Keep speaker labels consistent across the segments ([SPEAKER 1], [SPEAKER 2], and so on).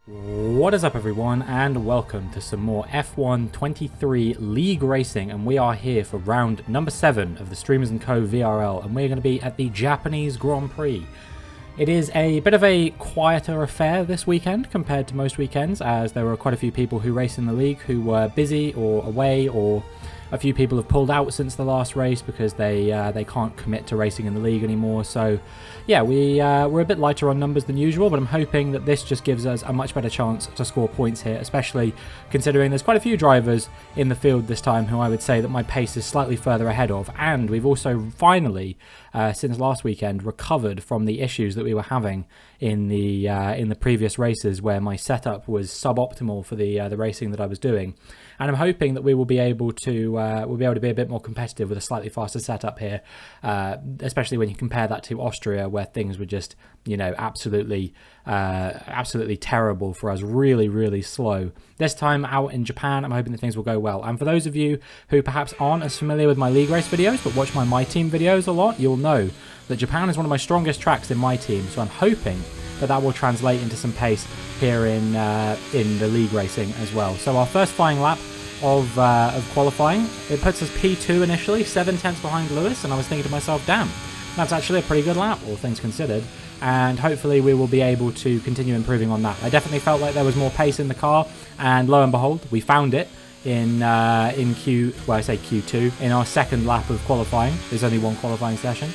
[SPEAKER 1] What is up everyone, and welcome to some more F1 23 League Racing, and we are here for round number 7 of the Streamers & Co VRL, and we're going to be at the Japanese Grand Prix. It is a bit of a quieter affair this weekend compared to most weekends, as there were quite a few people who race in the league who were busy or away, or a few people have pulled out since the last race because they can't commit to racing in the league anymore. So yeah, we're a bit lighter on numbers than usual, but I'm hoping that this just gives us a much better chance to score points here, especially considering there's quite a few drivers in the field this time who I would say that my pace is slightly further ahead of, and we've also finally, since last weekend, recovered from the issues that we were having in the previous races where my setup was suboptimal for the racing that I was doing. And I'm hoping that we will be able to be a bit more competitive with a slightly faster setup here, especially when you compare that to Austria, where things were just, you know, absolutely terrible for us, really slow. This time out in Japan, I'm hoping that things will go well. And for those of you who perhaps aren't as familiar with my league race videos, but watch my team videos a lot, you'll know that Japan is one of my strongest tracks in my team. So I'm hoping that will translate into some pace here in the league racing as well. So our first flying lap of qualifying, it puts us P2 initially, 7 tenths behind Lewis, and I was thinking to myself, damn, that's actually a pretty good lap, all things considered, and hopefully we will be able to continue improving on that. I definitely felt like there was more pace in the car, and lo and behold, we found it in Q2, in our second lap of qualifying. There's only one qualifying session.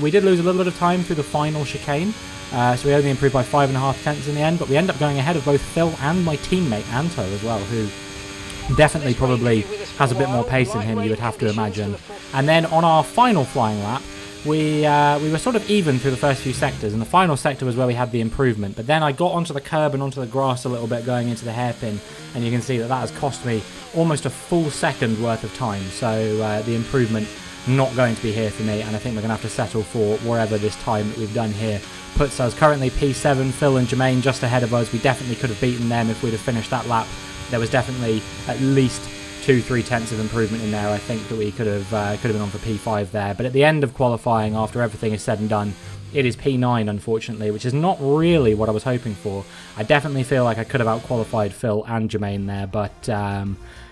[SPEAKER 1] We did lose a little bit of time through the final chicane, so we only improved by 5.5 tenths in the end, but we end up going ahead of both Phill and my teammate Anto as well, who definitely probably has a bit more pace in him, you would have to imagine. And then on our final flying lap, we were sort of even through the first few sectors, and the final sector was where we had the improvement. But then I got onto the curb and onto the grass a little bit going into the hairpin, and you can see that has cost me almost a full second worth of time. So the improvement not going to be here for me, and I think we're going to have to settle for wherever this time that we've done here puts us. Currently P7, Phill and Jermaine just ahead of us. We definitely could have beaten them if we'd have finished that lap. There was definitely at least 2-3 tenths of improvement in there. I think that we could have been on for P5 there. But at the end of qualifying, after everything is said and done, it is P9, unfortunately, which is not really what I was hoping for. I definitely feel like I could have out-qualified Phill and Jermaine there, but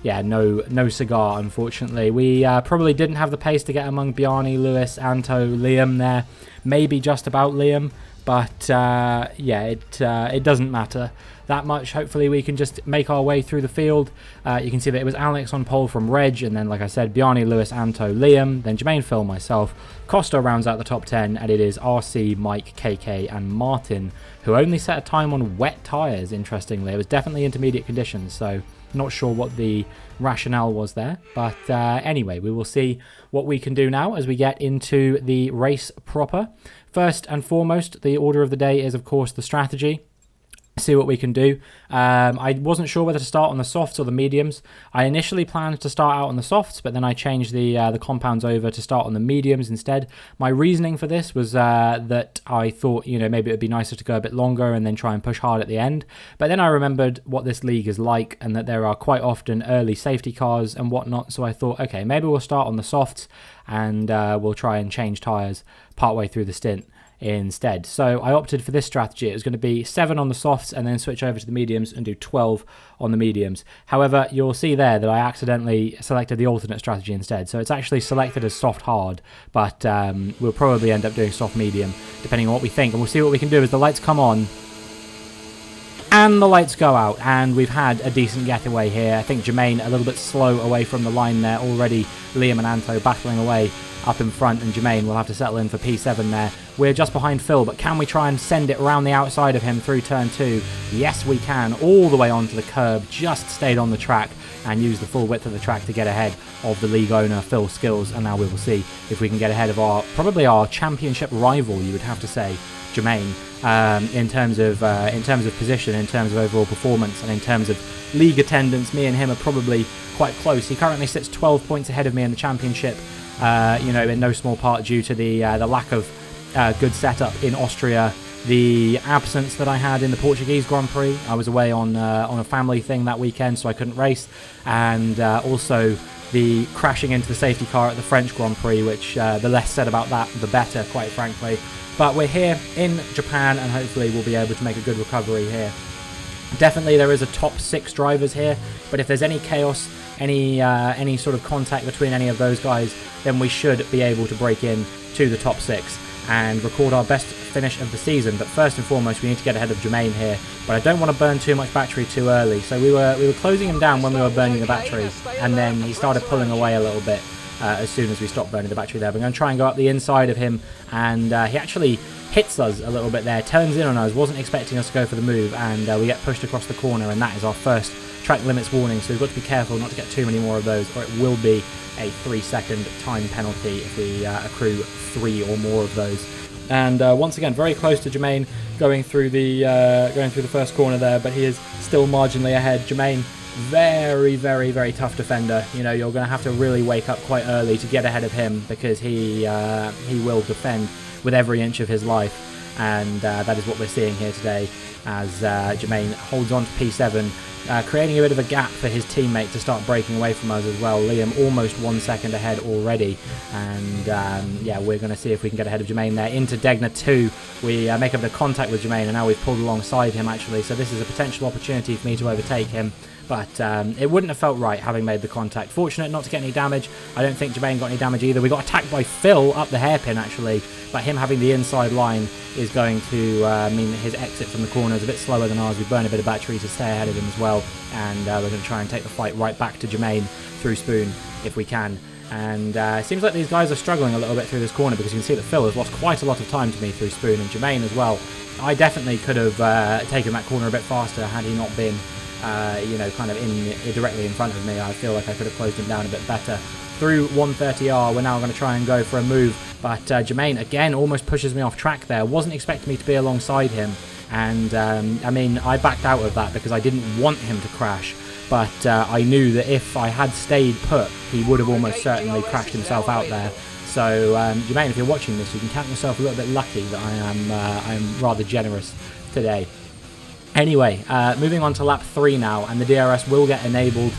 [SPEAKER 1] yeah, no cigar, unfortunately. We probably didn't have the pace to get among Bjarne, Lewis, Anto, Liam there. Maybe just about Liam, but yeah, it doesn't matter that much. Hopefully we can just make our way through the field. You can see that it was Alex on pole from Reg, and then, like I said, Bjarne, Lewis, Anto, Liam, then Jermaine, Phill, myself. Costa rounds out the top 10, and it is RC, Mike, KK, and Martin, who only set a time on wet tyres, interestingly. It was definitely intermediate conditions, so not sure what the rationale was there. But anyway, we will see what we can do now as we get into the race proper. First and foremost, the order of the day is, of course, the strategy. See what we can do. I wasn't sure whether to start on the softs or the mediums. I initially planned to start out on the softs, but then I changed the compounds over to start on the mediums instead. My reasoning for this was that I thought, you know, maybe it would be nicer to go a bit longer and then try and push hard at the end. But then I remembered what this league is like, and that there are quite often early safety cars and whatnot. So I thought, okay, maybe we'll start on the softs and we'll try and change tyres partway through the stint instead. So I opted for this strategy. It was going to be 7 on the softs and then switch over to the mediums and do 12 on the mediums. However, you'll see there that I accidentally selected the alternate strategy instead. So it's actually selected as soft hard, but we'll probably end up doing soft medium depending on what we think. And we'll see what we can do as the lights come on and the lights go out, and we've had a decent getaway here. I think Jermaine a little bit slow away from the line there. Already Liam and Anto battling away up in front, and Jermaine will have to settle in for P7 there. We're just behind Phill, but can we try and send it around the outside of him through turn 2? Yes, we can. All the way onto the curb, just stayed on the track and used the full width of the track to get ahead of the league owner, Phill Skills, and now we will see if we can get ahead of probably our championship rival, you would have to say, Jermaine, in terms of position, in terms of overall performance, and in terms of league attendance. Me and him are probably quite close. He currently sits 12 points ahead of me in the championship, you know, in no small part due to the lack of good setup in Austria, the absence that I had in the Portuguese Grand Prix. I was away on a family thing that weekend, so I couldn't race, and also the crashing into the safety car at the French Grand Prix, which the less said about that, the better, quite frankly. But we're here in Japan, and hopefully we'll be able to make a good recovery here Definitely there is a top 6 drivers here, but if there's any chaos, any sort of contact between any of those guys, then we should be able to break in to the top 6 and record our best finish of the season. But first and foremost, we need to get ahead of Jermaine here, but I don't want to burn too much battery too early. So we were closing him down when we were burning the battery, and then he started pulling away a little bit as soon as we stopped burning the battery there. We're going to try and go up the inside of him, and he actually hits us a little bit there, turns in on us, wasn't expecting us to go for the move, and we get pushed across the corner, and that is our first track limits warning. So we've got to be careful not to get too many more of those, or it will be a 3-second time penalty if we accrue 3 or more of those. And once again, very close to Jermaine going through the first corner there, but he is still marginally ahead. Jermaine, very, very, very tough defender. You know, you're going to have to really wake up quite early to get ahead of him, because he will defend with every inch of his life, and that is what we're seeing here today as Jermaine holds on to P7, creating a bit of a gap for his teammate to start breaking away from us as well. Liam almost 1 second ahead already, and yeah, we're going to see if we can get ahead of Jermaine there. Into Degner 2, we make a bit of contact with Jermaine, and now we've pulled alongside him actually, so this is a potential opportunity for me to overtake him. But it wouldn't have felt right having made the contact. Fortunate not to get any damage. I don't think Jermaine got any damage either. We got attacked by Phill up the hairpin actually, but him having the inside line is going to mean that his exit from the corner is a bit slower than ours. We burn a bit of battery to stay ahead of him as well, and we're going to try and take the fight right back to Jermaine through Spoon if we can. And it seems like these guys are struggling a little bit through this corner, because you can see that Phill has lost quite a lot of time to me through Spoon, and Jermaine as well. I definitely could have taken that corner a bit faster had he not been you know, kind of directly in front of me. I feel like I could have closed him down a bit better. Through 130R, we're now going to try and go for a move, but Jermaine again almost pushes me off track there. Wasn't expecting me to be alongside him, and I mean, I backed out of that because I didn't want him to crash, but I knew that if I had stayed put, he would have almost certainly crashed himself out there. So Jermaine, if you're watching this, you can count yourself a little bit lucky that I am rather generous today. Anyway, moving on to lap 3 now, and the DRS will get enabled,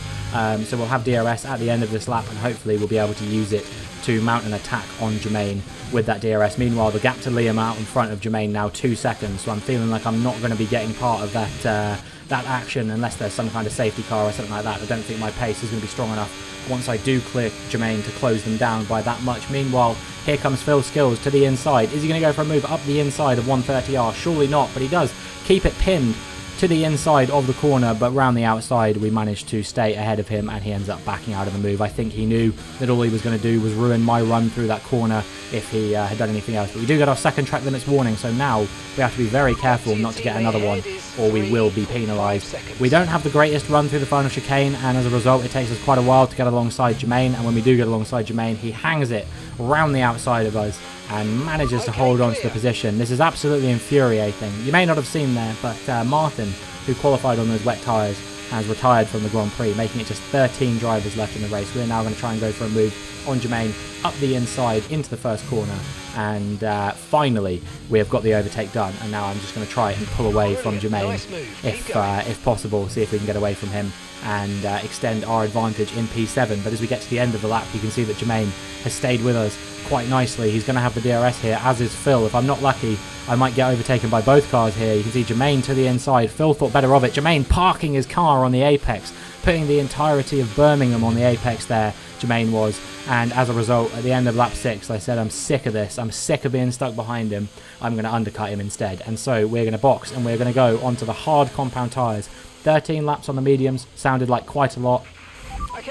[SPEAKER 1] so we'll have DRS at the end of this lap, and hopefully we'll be able to use it to mount an attack on Jermaine with that DRS. Meanwhile, the gap to Liam out in front of Jermaine now 2 seconds, so I'm feeling like I'm not going to be getting part of that action unless there's some kind of safety car or something like that. I don't think my pace is going to be strong enough once I do clear Jermaine to close them down by that much. Meanwhile, here comes Phill Skills to the inside. Is he going to go for a move up the inside of 130R? Surely not, but he does keep it pinned to the inside of the corner, but round the outside we managed to stay ahead of him, and he ends up backing out of the move. I think he knew that all he was going to do was ruin my run through that corner if he had done anything else. But we do get our second track limits warning, so now we have to be very careful not to get another one, or we will be penalised. We don't have the greatest run through the final chicane, and as a result it takes us quite a while to get alongside Jermaine, and when we do get alongside Jermaine, he hangs it round the outside of us and manages to hold on to the position. This is absolutely infuriating. You may not have seen there, but Martin, who qualified on those wet tyres, has retired from the Grand Prix, making it just 13 drivers left in the race. We're now going to try and go for a move on Jermaine up the inside into the first corner, and finally we have got the overtake done, and now I'm just going to try and pull away from Jermaine if possible, see if we can get away from him and extend our advantage in P7. But as we get to the end of the lap, you can see that Jermaine has stayed with us quite nicely. He's going to have the DRS here, as is Phill. If I'm not lucky, I might get overtaken by both cars here. You can see Jermaine to the inside. Phill thought better of it. Jermaine parking his car on the apex, putting the entirety of Birmingham on the apex there, Jermaine was. And as a result, at the end of lap 6, I said, I'm sick of this. I'm sick of being stuck behind him. I'm going to undercut him instead. And so we're going to box, and we're going to go onto the hard compound tyres. 13 laps on the mediums sounded like quite a lot,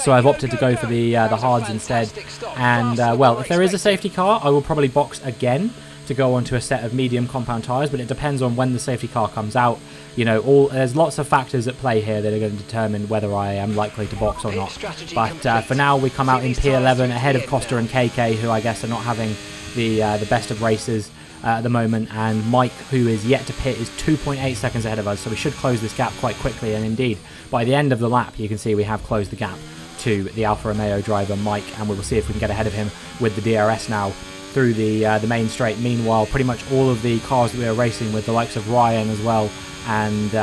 [SPEAKER 1] so I've opted to go for the hards instead. And well, if there is a safety car, I will probably box again to go onto a set of medium compound tyres, but it depends on when the safety car comes out. You know, there's lots of factors at play here that are going to determine whether I am likely to box or not. But for now, we come out in P11 ahead of Costa and KK, who I guess are not having the best of races at the moment, and Mike, who is yet to pit, is 2.8 seconds ahead of us, so we should close this gap quite quickly. And indeed, by the end of the lap, you can see we have closed the gap to the Alfa Romeo driver Mike, and we will see if we can get ahead of him with the DRS now through the main straight. Meanwhile, pretty much all of the cars that we are racing with, the likes of Ryan as well, and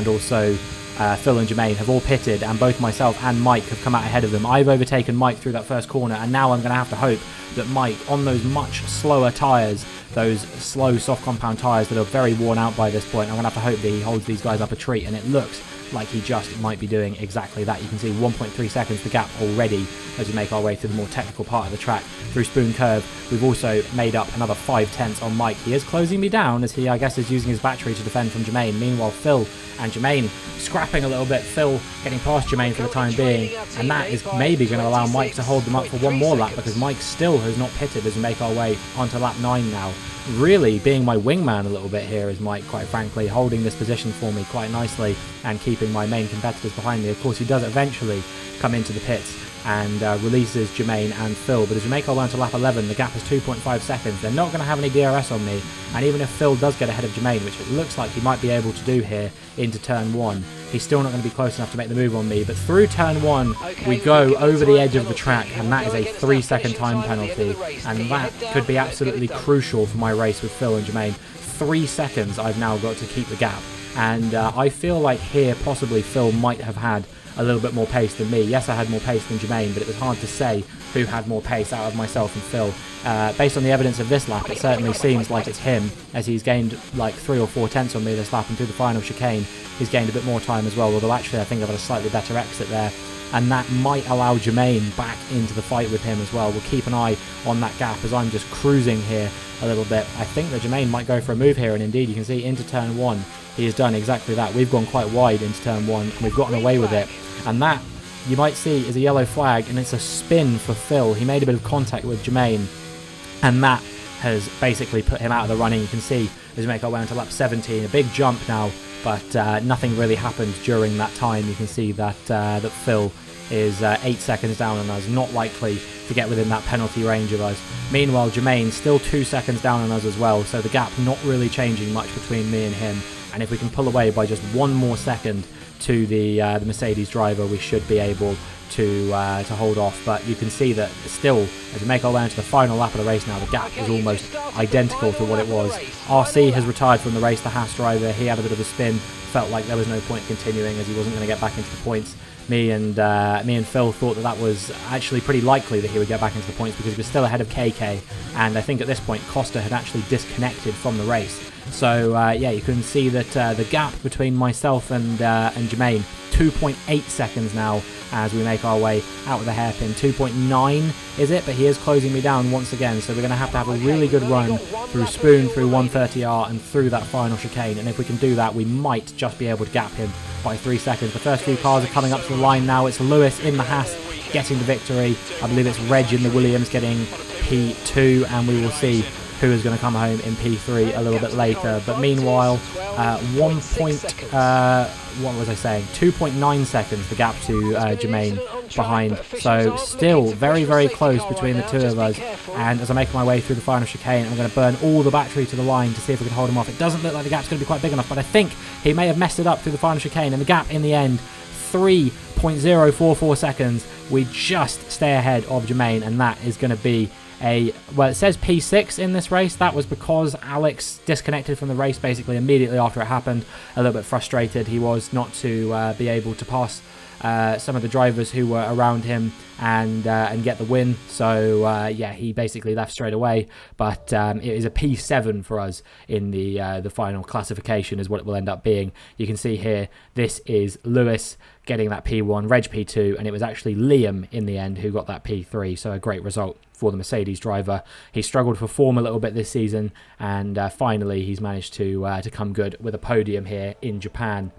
[SPEAKER 1] also Phill and Jermaine have all pitted, and both myself and Mike have come out ahead of them. I've overtaken Mike through that first corner, and now I'm going to have to hope that Mike, on those much slower tyres, those slow soft compound tyres that are very worn out by this point, I'm going to have to hope that he holds these guys up a treat, and it looks like he just might be doing exactly that. You can see 1.3 seconds the gap already as we make our way through the more technical part of the track through Spoon Curve. We've also made up another 5/10 on Mike. He is closing me down as he, I guess, is using his battery to defend from Jermaine. Meanwhile, Phill and Jermaine scrapping a little bit. Phill getting past Jermaine for the time being, and that is maybe going to allow Mike to hold them up for one more lap, because Mike still has not pitted as we make our way onto lap 9 now. Really being my wingman a little bit here is Mike, quite frankly, holding this position for me quite nicely and keeping my main competitors behind me. Of course, he does eventually come into the pits and releases Jermaine and Phill, but as we make our way onto lap 11, the gap is 2.5 seconds. They're not going to have any DRS on me, and even if Phill does get ahead of Jermaine, which it looks like he might be able to do here into turn 1, he's still not going to be close enough to make the move on me. But through turn 1, we go over the edge of the track, and that is a 3-second time penalty, and that could be absolutely crucial for my race with Phill and Jermaine. 3 seconds I've now got to keep the gap, and I feel like here possibly Phill might have had a little bit more pace than me. Yes, I had more pace than Jermaine, but it was hard to say who had more pace out of myself and Phill. Based on the evidence of this lap, it certainly seems like it's him, as he's gained like 3 or 4 tenths on me this lap, and through the final chicane he's gained a bit more time as well, although actually I think I've had a slightly better exit there, and that might allow Jermaine back into the fight with him as well. We'll keep an eye on that gap as I'm just cruising here a little bit. I think that Jermaine might go for a move here, and indeed you can see into turn 1 he has done exactly that. We've gone quite wide into turn 1 and we've gotten away with it, and that you might see is a yellow flag, and it's a spin for Phill. He made a bit of contact with Jermaine, and that has basically put him out of the running. You can see as we make our way onto lap 17, a big jump now, but nothing really happened during that time. You can see that that Phill is 8 seconds down on us, not likely to get within that penalty range of us. Meanwhile, Jermaine still 2 seconds down on us as well, so the gap not really changing much between me and him. And if we can pull away by just 1 more second to the Mercedes driver, we should be able to hold off. But you can see that still, as we make our way into the final lap of the race now, the gap is almost identical to what it was. RC has retired from the race, the Haas driver. He had a bit of a spin, felt like there was no point continuing as he wasn't going to get back into the points. Me and Phill thought that was actually pretty likely that he would get back into the points, because he was still ahead of KK, and I think at this point Costa had actually disconnected from the race. So yeah, you can see that the gap between myself and Jermaine, 2.8 seconds now as we make our way out of the hairpin. 2.9 is it, but he is closing me down once again, so we're going to have a really good run through Spoon, through 130R, and through that final chicane, and if we can do that, we might just be able to gap him by 3 seconds. The first few cars are coming up to the line now. It's Lewis in the Haas getting the victory. I believe it's Reg in the Williams getting P2, and we will see who is going to come home in P3 a little bit later. But meanwhile, 2.9 seconds the gap to Jermaine behind, so still very, very close between the two of us. And as I make my way through the final chicane, I'm going to burn all the battery to the line to see if we can hold him off. It doesn't look like the gap's going to be quite big enough, but I think he may have messed it up through the final chicane, and the gap in the end, 3.044 seconds. We just stay ahead of Jermaine, and that is going to be well, it says P6 in this race. That was because Alex disconnected from the race basically immediately after it happened. A little bit frustrated he was not to be able to pass some of the drivers who were around him and get the win. So yeah, he basically left straight away. But it is a P7 for us in the final classification is what it will end up being. You can see here, this is Lewis getting that P1, Reg P2, and it was actually Liam in the end who got that P3. So a great result for the Mercedes driver. He struggled for form a little bit this season, and finally he's managed to come good with a podium here in Japan.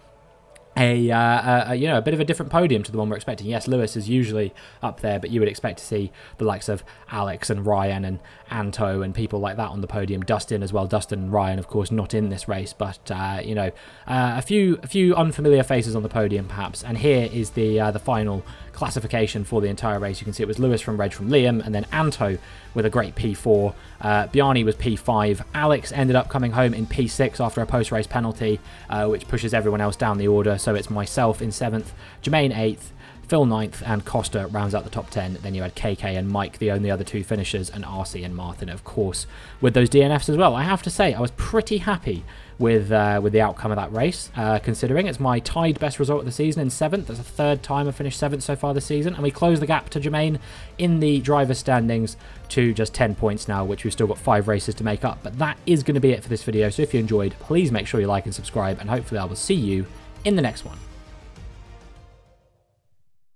[SPEAKER 1] A bit of a different podium to the one we're expecting. Yes, Lewis is usually up there, but you would expect to see the likes of Alex and Ryan and Anto and people like that on the podium. Dustin as well. Dustin and Ryan, of course, not in this race, but a few unfamiliar faces on the podium perhaps. And here is the final classification for the entire race. You can see it was Lewis from Reg from Liam, and then Anto with a great P4. Bjarni was P5. Alex ended up coming home in P6 after a post-race penalty, which pushes everyone else down the order. So it's myself in 7th, Jermaine 8th, Phill 9th, and Costa rounds out the top 10. Then you had KK and Mike, the only other 2 finishers, and RC and Martin, of course, with those DNFs as well. I have to say, I was pretty happy with the outcome of that race, considering it's my tied best result of the season in 7th. That's the 3rd time I've finished 7th so far this season, and we close the gap to Jermaine in the driver's standings to just 10 points now, which we've still got 5 races to make up. But that is going to be it for this video, so if you enjoyed, please make sure you like and subscribe, and hopefully I will see you in the next one.